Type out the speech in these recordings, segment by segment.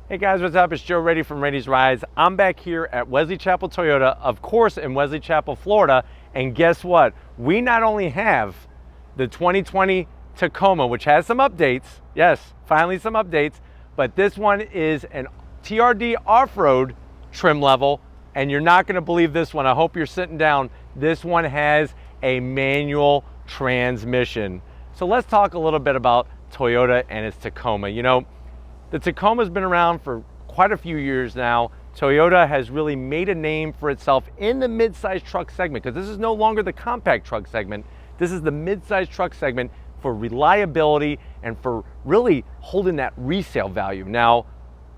Hey guys, what's up? It's Joe Ready from Ready's Rides. I'm back here at Wesley Chapel Toyota, of course in Wesley Chapel, Florida. And guess what? We not only have the 2020 Tacoma, which has some updates. Yes, finally some updates. But this one is an TRD off-road trim level. And you're not gonna believe this one. I hope you're sitting down. This one has a manual transmission. So let's talk a little bit about Toyota and its Tacoma. You know, the Tacoma's been around for quite a few years now. Toyota has really made a name for itself in the mid-size truck segment, because this is no longer the compact truck segment. This is the mid-size truck segment for reliability and for really holding that resale value. Now,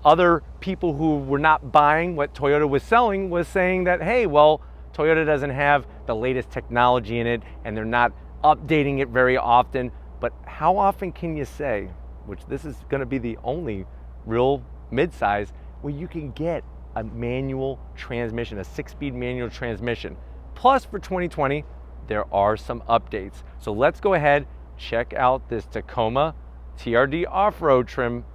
other people who were not buying what Toyota was selling was saying that, hey, well, Toyota doesn't have the latest technology in it and they're not updating it very often. But how often can you say, which this is going to be the only real midsize where you can get a manual transmission, a 6-speed manual transmission. Plus for 2020, there are some updates. So let's go ahead, check out this Tacoma TRD off-road trim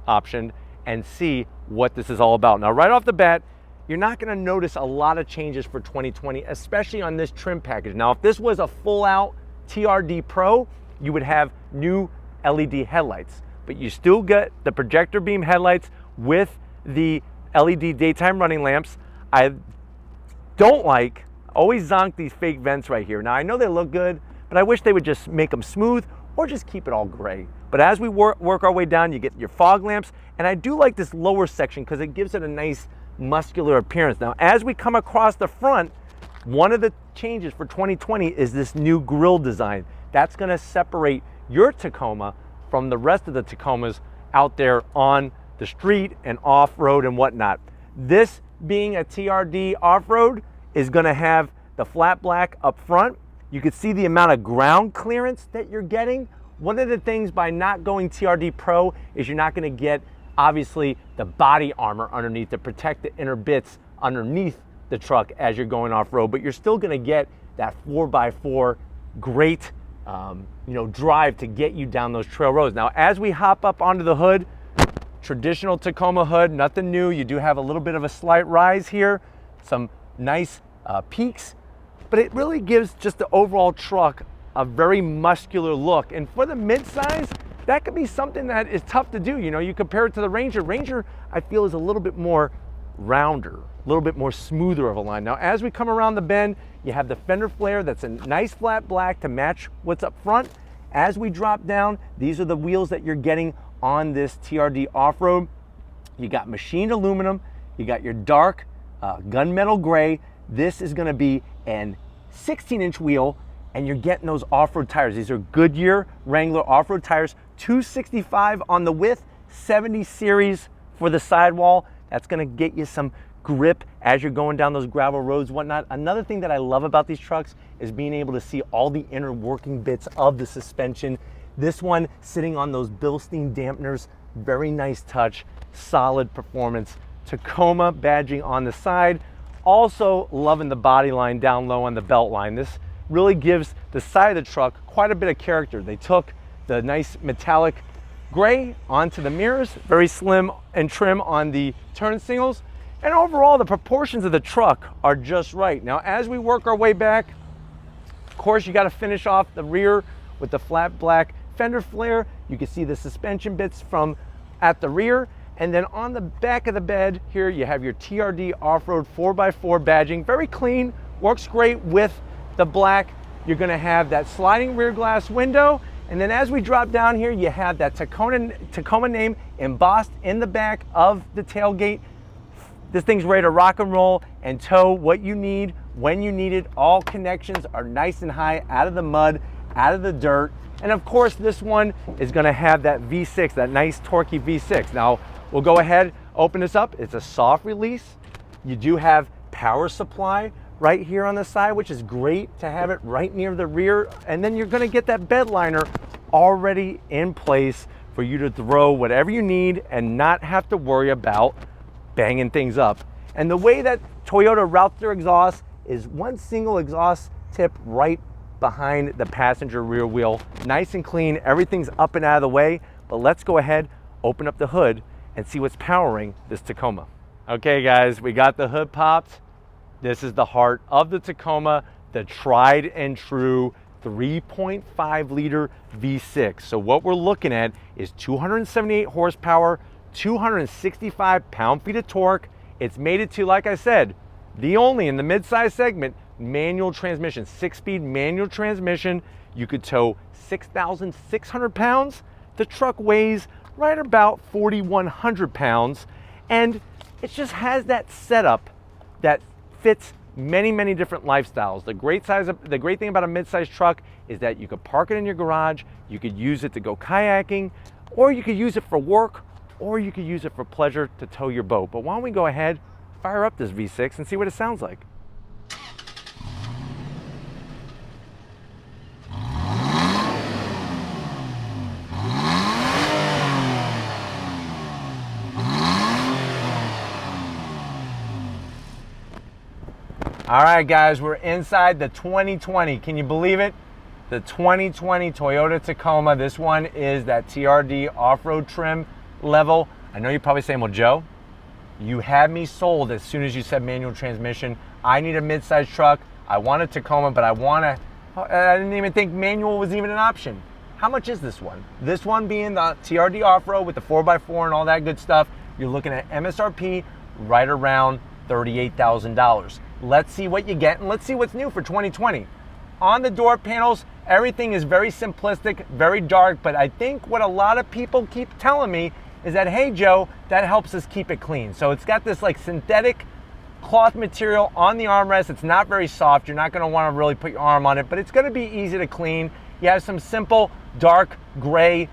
option and see what this is all about. Now, right off the bat, you're not going to notice a lot of changes for 2020, especially on this trim package. Now, if this was a full-out TRD Pro, you would have new LED headlights, but you still get the projector beam headlights with the LED daytime running lamps. I don't like, always zonk these fake vents right here. Now I know they look good, but I wish they would just make them smooth or just keep it all gray. But as we work our way down, you get your fog lamps, and I do like this lower section because it gives it a nice muscular appearance. Now as we come across the front, one of the changes for 2020 is this new grille design. That's gonna separate your Tacoma from the rest of the Tacomas out there on the street and off-road and whatnot. This being a TRD off-road is gonna have the flat black up front. You can see the amount of ground clearance that you're getting. One of the things by not going TRD Pro is you're not gonna get, obviously, the body armor underneath to protect the inner bits underneath the truck as you're going off-road, but you're still gonna get that 4x4 great drive to get you down those trail roads. Now, as we hop up onto the hood, traditional Tacoma hood, nothing new. You do have a little bit of a slight rise here, some nice peaks, but it really gives just the overall truck a very muscular look. And for the midsize, that could be something that is tough to do. You know, you compare it to the Ranger. Ranger, I feel, is a little bit more rounder, a little bit more smoother of a line. Now, as we come around the bend, you have the fender flare that's a nice flat black to match what's up front. As we drop down, these are the wheels that you're getting on this TRD off-road. You got machined aluminum, you got your dark gunmetal gray. This is gonna be an 16-inch wheel, and you're getting those off-road tires. These are Goodyear Wrangler off-road tires, 265 on the width, 70 series for the sidewall. That's gonna get you some grip as you're going down those gravel roads, whatnot. Another thing that I love about these trucks is being able to see all the inner working bits of the suspension. This one sitting on those Bilstein dampeners, very nice touch, solid performance. Tacoma badging on the side. Also loving the body line down low on the belt line. This really gives the side of the truck quite a bit of character. They took the nice metallic gray onto the mirrors, very slim and trim on the turn signals. And overall, the proportions of the truck are just right. Now, as we work our way back, of course, you got to finish off the rear with the flat black fender flare. You can see the suspension bits from at the rear. And then on the back of the bed here, you have your TRD off-road 4x4 badging. Very clean, works great with the black. You're going to have that sliding rear glass window. And then as we drop down here, you have that Tacoma name embossed in the back of the tailgate. This thing's ready to rock and roll and tow what you need when you need it. All connections are nice and high, out of the mud, out of the dirt. And of course, this one is gonna have that V6, that nice torquey V6. Now, we'll go ahead, open this up. It's a soft release. You do have power supply right here on the side, which is great to have it right near the rear. And then you're gonna get that bed liner already in place for you to throw whatever you need and not have to worry about banging things up. And the way that Toyota routes their exhaust is one single exhaust tip right behind the passenger rear wheel. Nice and clean, everything's up and out of the way. But let's go ahead, open up the hood, and see what's powering this Tacoma. Okay guys, we got the hood popped. This is the heart of the Tacoma, the tried and true 3.5 liter V6. So what we're looking at is 278 horsepower, 265 pound-feet of torque. It's mated to, like I said, the only in the mid-size segment, manual transmission, 6-speed manual transmission. You could tow 6,600 pounds. The truck weighs right about 4,100 pounds. And it just has that setup that fits many, many different lifestyles. The great thing about a mid-size truck is that you could park it in your garage, you could use it to go kayaking, or you could use it for work, or you could use it for pleasure to tow your boat. But why don't we go ahead, fire up this V6 and see what it sounds like. All right, guys, we're inside the 2020. Can you believe it? The 2020 Toyota Tacoma. This one is that TRD off-road trim level. I know you're probably saying, well, Joe, you had me sold as soon as you said manual transmission. I need a mid-size truck. I want a Tacoma, but I didn't even think manual was even an option. How much is this one? This one being the TRD off-road with the 4x4 and all that good stuff, you're looking at MSRP right around $38,000. Let's see what you get and let's see what's new for 2020. On the door panels, everything is very simplistic, very dark, but I think what a lot of people keep telling me is that, hey Joe, that helps us keep it clean. So it's got this like synthetic cloth material on the armrest. It's not very soft. You're not gonna wanna really put your arm on it, but it's gonna be easy to clean. You have some simple dark gray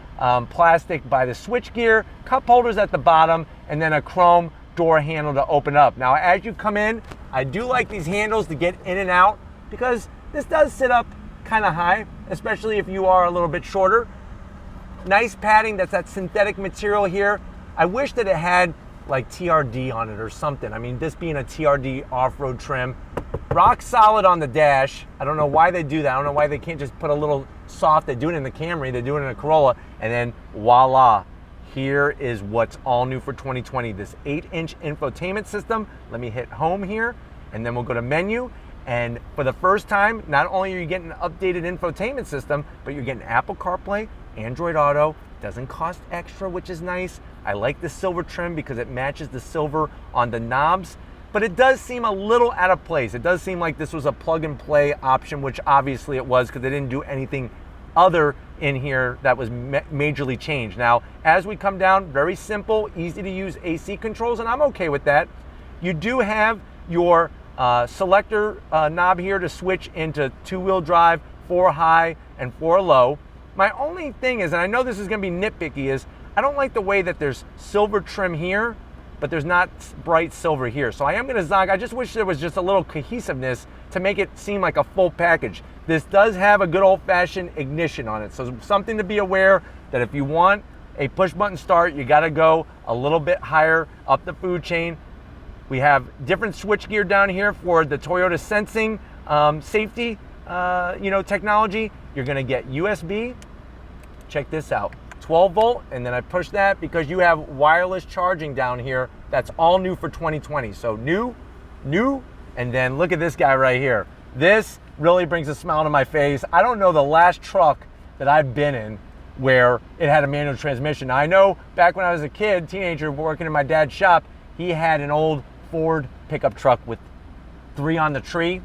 plastic by the switchgear, cup holders at the bottom, and then a chrome door handle to open up. Now, as you come in, I do like these handles to get in and out because this does sit up kind of high, especially if you are a little bit shorter. Nice padding, that's that synthetic material here. I wish that it had like TRD on it or something. I mean, this being a TRD off-road trim, rock solid on the dash. I don't know why they do that. I don't know why they can't just put a little soft. They do it in the Camry, they do it in a Corolla, and then voila. Here is what's all new for 2020, this 8-inch infotainment system. Let me hit home here, and then we'll go to menu. And for the first time, not only are you getting an updated infotainment system, but you're getting Apple CarPlay, Android Auto. Doesn't cost extra, which is nice. I like the silver trim because it matches the silver on the knobs, but it does seem a little out of place. It does seem like this was a plug and play option, which obviously it was because they didn't do anything other in here that was majorly changed. Now, as we come down, very simple, easy to use AC controls, and I'm okay with that. You do have your selector knob here to switch into 2-wheel drive, 4 high and 4 low. My only thing is, and I know this is gonna be nitpicky, is I don't like the way that there's silver trim here, but there's not bright silver here. So I am gonna zonk. I just wish there was just a little cohesiveness to make it seem like a full package. This does have a good old-fashioned ignition on it. So something to be aware that if you want a push-button start, you gotta go a little bit higher up the food chain. We have different switchgear down here for the Toyota sensing safety technology. You're gonna get USB, check this out, 12 volt, and then I push that because you have wireless charging down here. That's all new for 2020. So new, and then look at this guy right here. This really brings a smile to my face. I don't know the last truck that I've been in where it had a manual transmission. Now, I know back when I was a kid, teenager, working in my dad's shop, he had an old Ford pickup truck with 3 on the tree.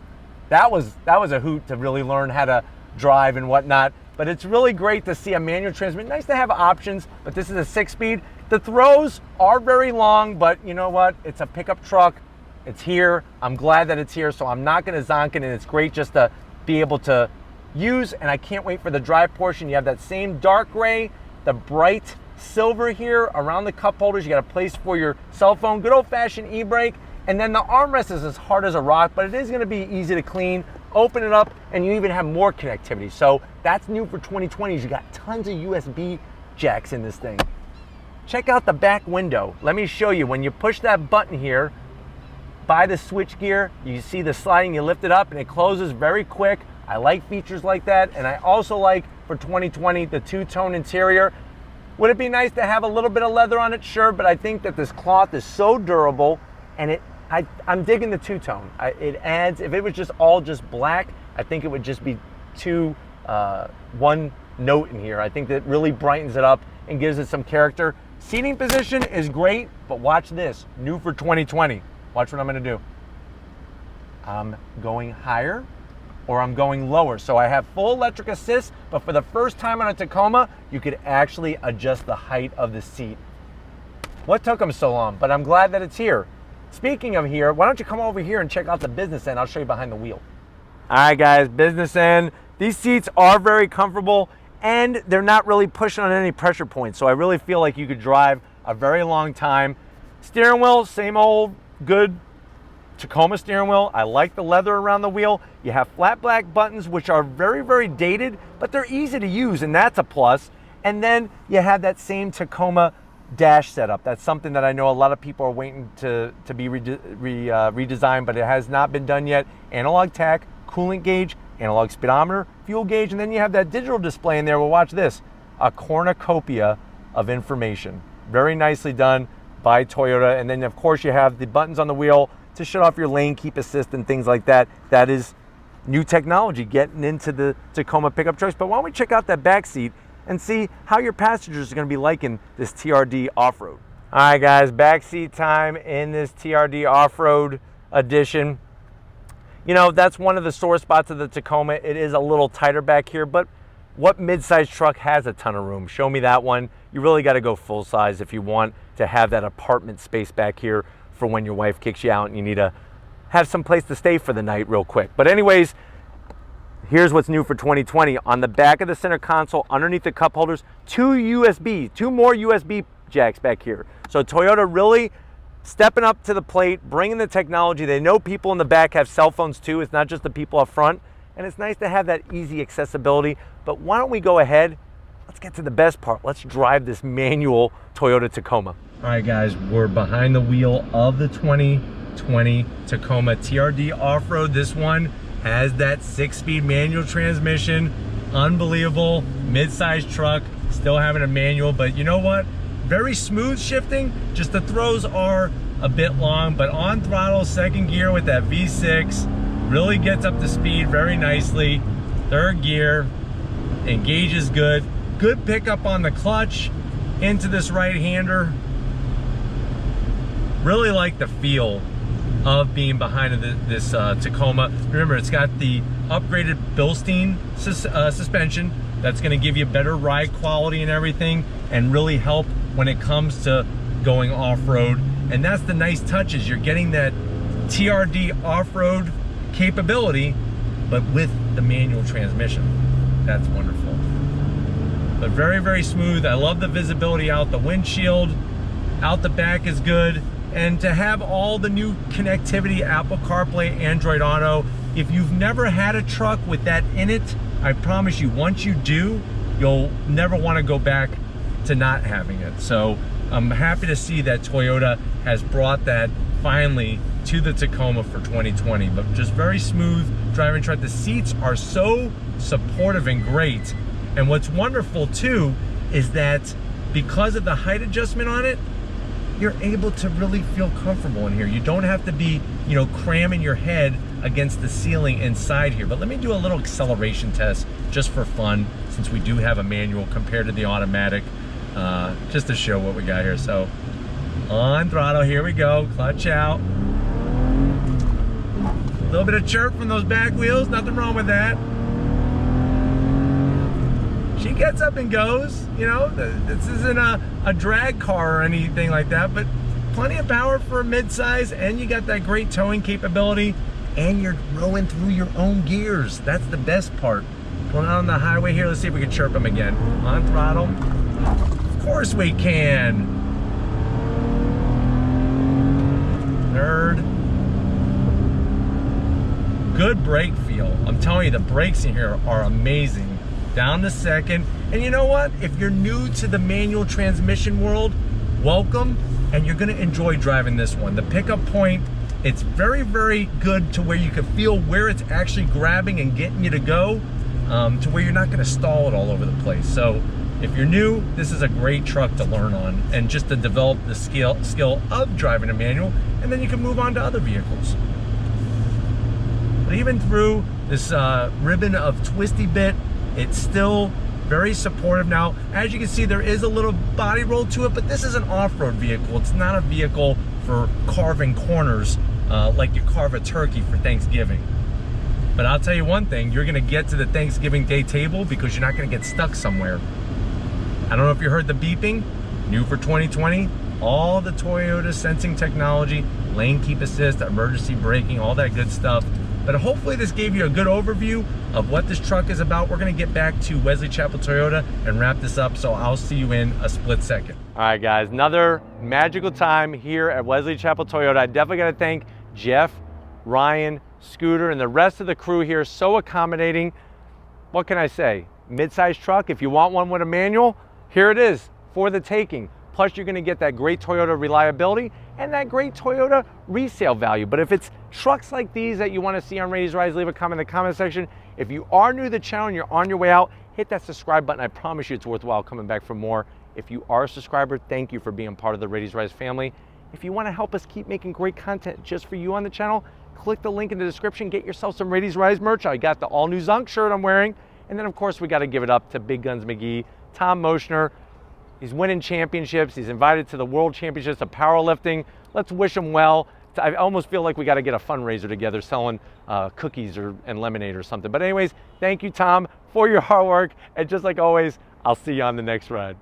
That was a hoot to really learn how to drive and whatnot. But it's really great to see a manual transmission. Nice to have options, but this is a 6-speed. The throws are very long, but you know what? It's a pickup truck. It's here. I'm glad that it's here, so I'm not gonna zonk it, and it's great just to be able to use, and I can't wait for the drive portion. You have that same dark gray, the bright silver here around the cup holders. You got a place for your cell phone, good old-fashioned e-brake, and then the armrest is as hard as a rock, but it is gonna be easy to clean. Open it up, and you even have more connectivity. So that's new for 2020. You got tons of USB jacks in this thing. Check out the back window. Let me show you. When you push that button here, by the switch gear, you see the sliding, you lift it up, and it closes very quick. I like features like that, and I also like, for 2020, the 2-tone interior. Would it be nice to have a little bit of leather on it? Sure, but I think that this cloth is so durable, and I'm digging the two-tone. It adds, if it was just all just black, I think it would just be one note in here. I think that really brightens it up and gives it some character. Seating position is great, but watch this, new for 2020. Watch what I'm gonna do. I'm going higher or I'm going lower. So I have full electric assist, but for the first time on a Tacoma, you could actually adjust the height of the seat. What took them so long? But I'm glad that it's here. Speaking of here, why don't you come over here and check out the business end? I'll show you behind the wheel. All right, guys, business end. These seats are very comfortable and they're not really pushing on any pressure points. So I really feel like you could drive a very long time. Steering wheel, same old good Tacoma steering wheel. I like the leather around the wheel. You have flat black buttons, which are very, very dated, but they're easy to use, and that's a plus. And then you have that same Tacoma dash setup. That's something that I know a lot of people are waiting to be redesigned, but it has not been done yet. Analog tach, coolant gauge, analog speedometer, fuel gauge, and then you have that digital display in there. Well, watch this, a cornucopia of information. Very nicely done by Toyota. And then of course you have the buttons on the wheel to shut off your lane keep assist and things like that. That is new technology getting into the Tacoma pickup trucks. But why don't we check out that back seat and see how your passengers are going to be liking this TRD off-road. All right, guys, back seat time in this TRD off-road edition. You know, that's one of the sore spots of the Tacoma. It is a little tighter back here, but what mid-size truck has a ton of room? Show me that one. You really got to go full size if you want to have that apartment space back here for when your wife kicks you out and you need to have some place to stay for the night real quick. But anyways, here's what's new for 2020. On the back of the center console, underneath the cup holders, two more USB jacks back here. So Toyota really stepping up to the plate, bringing the technology. They know people in the back have cell phones too. It's not just the people up front. And it's nice to have that easy accessibility. But why don't we go ahead, let's get to the best part. Let's drive this manual Toyota Tacoma. All right, guys, we're behind the wheel of the 2020 Tacoma TRD off-road. This one has that 6-speed manual transmission. Unbelievable, mid-sized truck, still having a manual, but you know what? Very smooth shifting, just the throws are a bit long, but on throttle, second gear with that V6, really gets up to speed very nicely. Third gear, engages good. Good pickup on the clutch into this right-hander. Really like the feel of being behind this Tacoma. Remember, it's got the upgraded Bilstein suspension that's going to give you better ride quality and everything, and really help when it comes to going off-road. And that's the nice touch, is you're getting that TRD off-road capability, but with the manual transmission. That's wonderful. But very, very smooth. I love the visibility out the windshield. Out the back is good. And to have all the new connectivity, Apple CarPlay, Android Auto, if you've never had a truck with that in it, I promise you, once you do, you'll never want to go back to not having it. So I'm happy to see that Toyota has brought that finally to the Tacoma for 2020. But just very smooth driving truck. The seats are so supportive and great. And what's wonderful too is that because of the height adjustment on it, you're able to really feel comfortable in here. You don't have to be, you know, cramming your head against the ceiling inside here. But let me do a little acceleration test just for fun, since we do have a manual compared to the automatic, just to show what we got here. So on throttle, here we go, clutch out. A little bit of chirp from those back wheels, nothing wrong with that. She gets up and goes, you know, this isn't a drag car or anything like that, but plenty of power for a midsize, and you got that great towing capability, and you're rowing through your own gears. That's the best part. Going out on the highway here, let's see if we can chirp them again. On throttle. Of course we can. Nerd. Good brake feel. I'm telling you, the brakes in here are amazing. Down to second. And you know what? If you're new to the manual transmission world, welcome, and you're gonna enjoy driving this one. The pickup point, it's very, very good to where you can feel where it's actually grabbing and getting you to go, to where you're not gonna stall it all over the place. So If you're new, this is a great truck to learn on and just to develop the skill of driving a manual, and then you can move on to other vehicles. But even through this ribbon of twisty bit, it's still very supportive. Now, as you can see, there is a little body roll to it, but this is an off-road vehicle. It's not a vehicle for carving corners like you carve a turkey for Thanksgiving. But I'll tell you one thing, you're gonna get to the Thanksgiving Day table because you're not gonna get stuck somewhere. I don't know if you heard the beeping, new for 2020, all the Toyota sensing technology, lane keep assist, emergency braking, all that good stuff. But hopefully this gave you a good overview of what this truck is about. We're gonna get back to Wesley Chapel Toyota and wrap this up, so I'll see you in a split second. All right, guys, another magical time here at Wesley Chapel Toyota. I definitely gotta thank Jeff, Ryan, Scooter, and the rest of the crew here. So accommodating. What can I say? Mid-size truck, if you want one with a manual, here it is for the taking. Plus, you're gonna get that great Toyota reliability and that great Toyota resale value. But if it's trucks like these that you wanna see on Rady's Rise, leave a comment in the comment section. If you are new to the channel and you're on your way out, hit that subscribe button. I promise you it's worthwhile coming back for more. If you are a subscriber, thank you for being part of the Rady's Rise family. If you wanna help us keep making great content just for you on the channel, click the link in the description, get yourself some Rady's Rise merch. I got the all new Zunk shirt I'm wearing. And then of course we gotta give it up to Big Guns McGee, Tom Moschner. He's winning championships. He's invited to the World Championships of Powerlifting. Let's wish him well. I almost feel like we got to get a fundraiser together selling cookies and lemonade or something. But anyways, thank you, Tom, for your hard work. And just like always, I'll see you on the next ride.